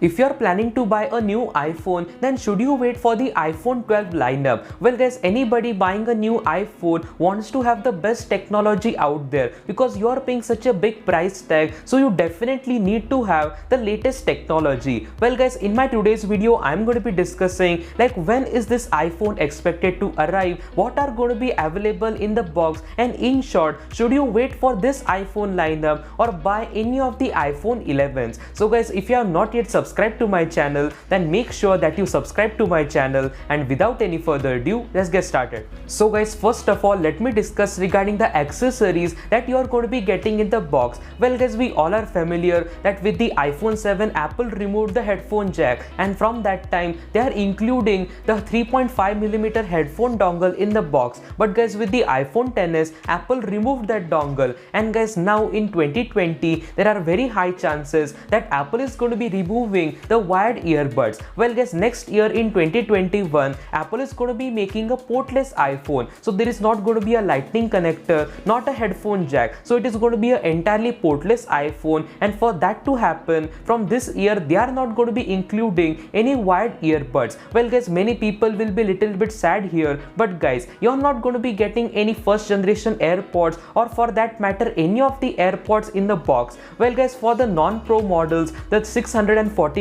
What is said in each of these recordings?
If you're planning to buy a new iPhone, then should you wait for the iPhone 12 lineup? Well guys, anybody buying a new iPhone wants to have the best technology out there because you're paying such a big price tag, so you definitely need to have the latest technology. Well guys, in my today's video, I'm going to be discussing like when is this iPhone expected to arrive, what are going to be available in the box, and in short, should you wait for this iPhone lineup or buy any of the iPhone 11s? So guys, if you have not yet subscribed to my channel, then make sure that you subscribe to my channel, and without any further ado, let's get started. So guys, first of all, let me discuss regarding the accessories that you are going to be getting in the box. Well guys, we all are familiar that with the iPhone 7, Apple removed the headphone jack, and from that time they are including the 3.5mm headphone dongle in the box. But guys, with the iPhone XS, Apple removed that dongle, and guys, now in 2020 there are very high chances that Apple is going to be removing the wired earbuds. Well guys, next year in 2021, Apple is going to be making a portless iPhone, so there is not going to be a lightning connector, not a headphone jack, so it is going to be an entirely portless iPhone. And for that to happen, from this year they are not going to be including any wired earbuds. Well guys, many people will be little bit sad here, but guys, you're not going to be getting any first generation AirPods, or for that matter any of the AirPods in the box. Well guys, for the non-pro models, the $649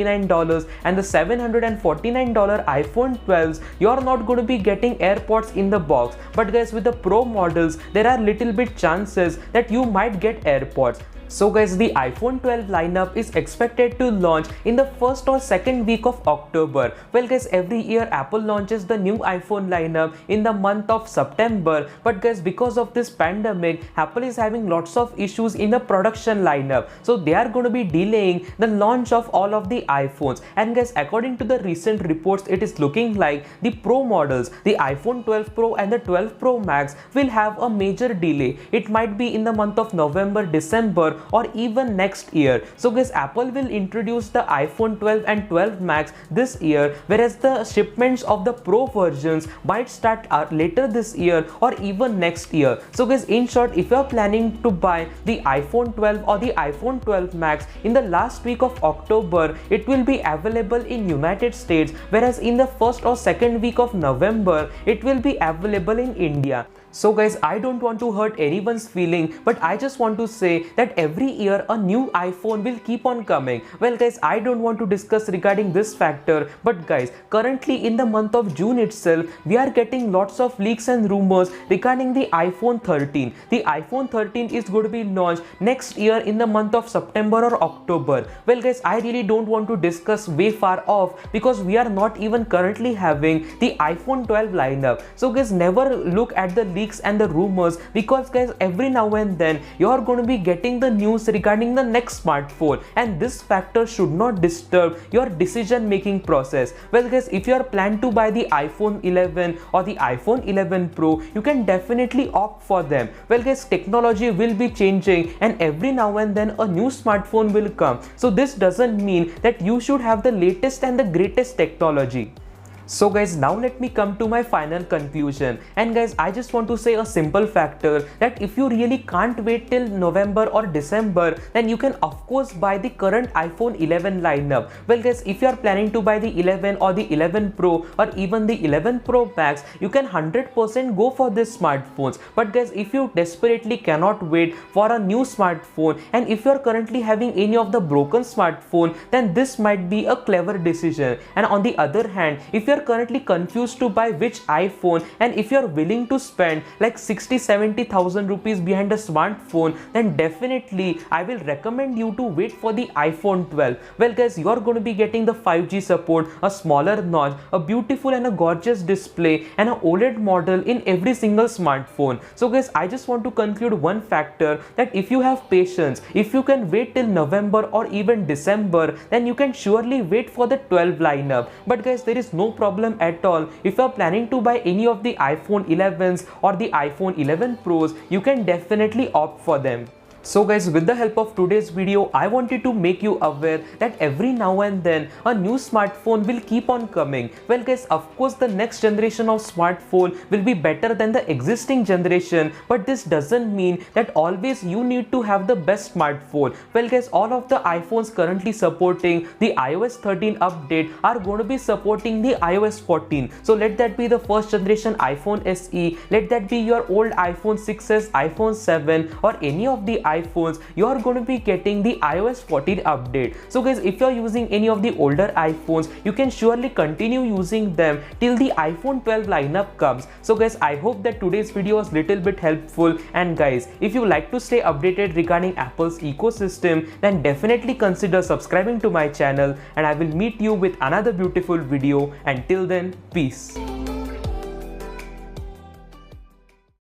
and the $749 iPhone 12s, you're not going to be getting AirPods in the box. But guys, with the pro models, there are little bit chances that you might get AirPods. So guys, the iPhone 12 lineup is expected to launch in the first or second week of October. Well guys, every year Apple launches the new iPhone lineup in the month of September, but guys, because of this pandemic, Apple is having lots of issues in the production lineup, so they are going to be delaying the launch of all of the iPhones. And guys, according to the recent reports, it is looking like the Pro models, the iPhone 12 Pro and the 12 Pro Max, will have a major delay. It might be in the month of November, December, or even next year. So guys, Apple will introduce the iPhone 12 and 12 Max this year, whereas the shipments of the Pro versions might start later this year or even next year. So guys, in short, if you are planning to buy the iPhone 12 or the iPhone 12 Max in the last week of October, it will be available in United States, whereas in the first or second week of November, it will be available in India. So guys, I don't want to hurt anyone's feeling, but I just want to say that every year a new iPhone will keep on coming. Well guys, I don't want to discuss regarding this factor, but guys, currently in the month of June itself, we are getting lots of leaks and rumors regarding the iPhone 13. The iPhone 13 is going to be launched next year in the month of September or October. Well guys, I really don't want to discuss way far off because we are not even currently having the iPhone 12 lineup. So guys, never look at the leaks and the rumors, because guys, every now and then you are going to be getting the news regarding the next smartphone, and this factor should not disturb your decision making process. Well guys, if you are planning to buy the iPhone 11 or the iPhone 11 Pro, you can definitely opt for them. Well guys, technology will be changing, and every now and then a new smartphone will come, so this doesn't mean that you should have the latest and the greatest technology. So guys, now let me come to my final conclusion. And guys, I just want to say a simple factor that if you really can't wait till November or December, then you can of course buy the current iPhone 11 lineup. Well guys, if you are planning to buy the 11 or the 11 Pro or even the 11 Pro Max, you can 100% go for these smartphones. But guys, if you desperately cannot wait for a new smartphone, and if you are currently having any of the broken smartphone, then this might be a clever decision. And on the other hand, if you are currently confused to buy which iPhone, and if you are willing to spend like 60-70,000 rupees behind a smartphone, then definitely I will recommend you to wait for the iPhone 12. Well guys, you are going to be getting the 5G support, a smaller notch, a beautiful and a gorgeous display, and an OLED model in every single smartphone. So guys, I just want to conclude one factor, that if you have patience, if you can wait till November or even December, then you can surely wait for the 12 lineup. But guys, there is no problem at all. If you are planning to buy any of the iPhone 11s or the iPhone 11 Pros, you can definitely opt for them. So guys, with the help of today's video, I wanted to make you aware that every now and then a new smartphone will keep on coming. Well guys, of course the next generation of smartphone will be better than the existing generation, but this doesn't mean that always you need to have the best smartphone. Well guys, all of the iPhones currently supporting the iOS 13 update are going to be supporting the iOS 14. So let that be the first generation iPhone SE, let that be your old iPhone 6s, iPhone 7 or any of the iPhones, you are going to be getting the iOS 14 update. So guys, if you are using any of the older iPhones, you can surely continue using them till the iPhone 12 lineup comes. So guys, I hope that today's video was little bit helpful, and guys, if you like to stay updated regarding Apple's ecosystem, then definitely consider subscribing to my channel, and I will meet you with another beautiful video. Until then, peace.